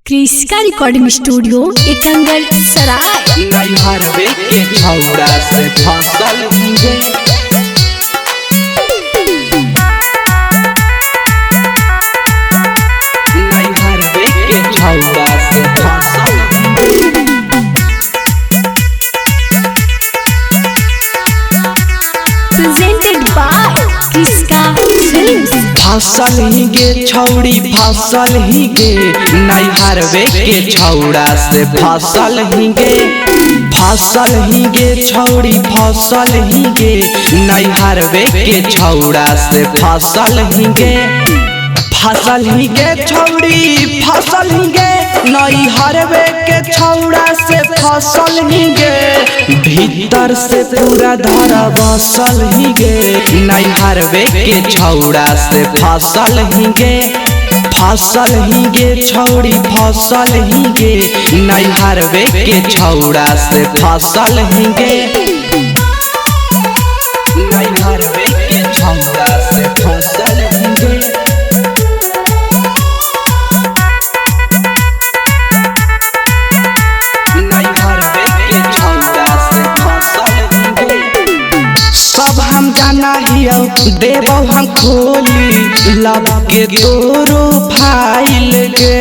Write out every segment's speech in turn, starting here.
क्रिस्का recording studio Ekangar सराय। नैहर के छौड़ा से फसल गे नैहर के छौड़ा से फसल प्रेजेंटेड बाय क्रिस्का फिल्म्स। फसल ही गे छौड़ी फसल ही गे नैहर के छौड़ा से फसल ही गे फसल ही गे छौड़ी फसल ही गे नैहर के छौड़ा से फसल ही गे फसल ही गे छौड़ी फसल ही गे नैहर के छौड़ा से फसल ही गे भीतर से पूरा धरा बसल ही गे नैहर के छौड़ा से फसल ही गे फसल ही गे छौड़ी फसल ही गे नैहर के छौड़ा से फसल ही गे नैहर के छौड़ा से फसल ही गे सब हम जाना हियो देवो हम खोली लब के तोरो फाइल के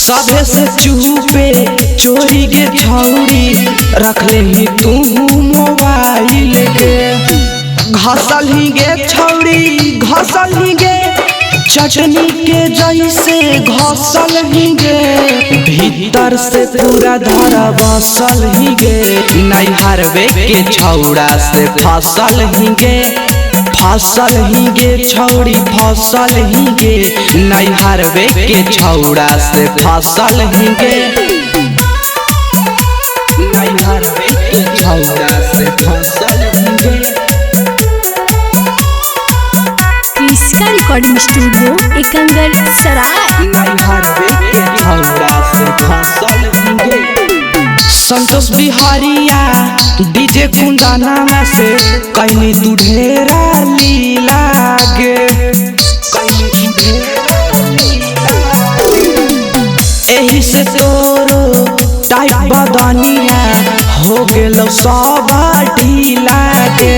सभे से चुपे चोरी गे छौड़ी रख ले ही तू मोबाइल के घसल ही गे छौड़ी घसल ही गे चटनी के जैसे घसल ही गे भीतर से पूरा धरा बसल ही गे नैहर के छौड़ा से फसल ही गे फसल ही गे छौड़ी फसल ही गे नैहर के छौड़ा से फसल ही गे नैहर के छौड़ा से फसल ही गे क्रिस्का रिकॉर्डिंग स्टूडियो एकंगर सराय। नैहर के छौड़ा से फसल ही गे संतोष बिहारिया डीजे कुंदाना में से कहीं तू ढेरा लीला गे एही से तोरो टाइप बदनिया हो गेलो सब ढीला गे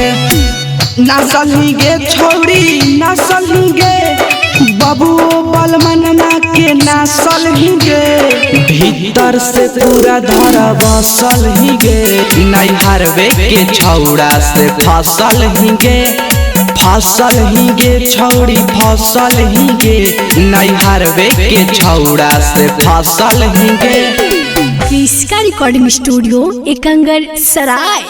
नसल ही गे छौड़ी नसल ही गे बाबू बलमनना के नसल ही गे भीतर से पूरा धरा बसल ही गे नैहर के छौड़ा से फसल ही गे फसल ही गे छौड़ी फसल ही गे नैहर के छौड़ा से फसल ही गे क्रिस्का रिकॉर्डिंग स्टूडियो एकंगर सराय।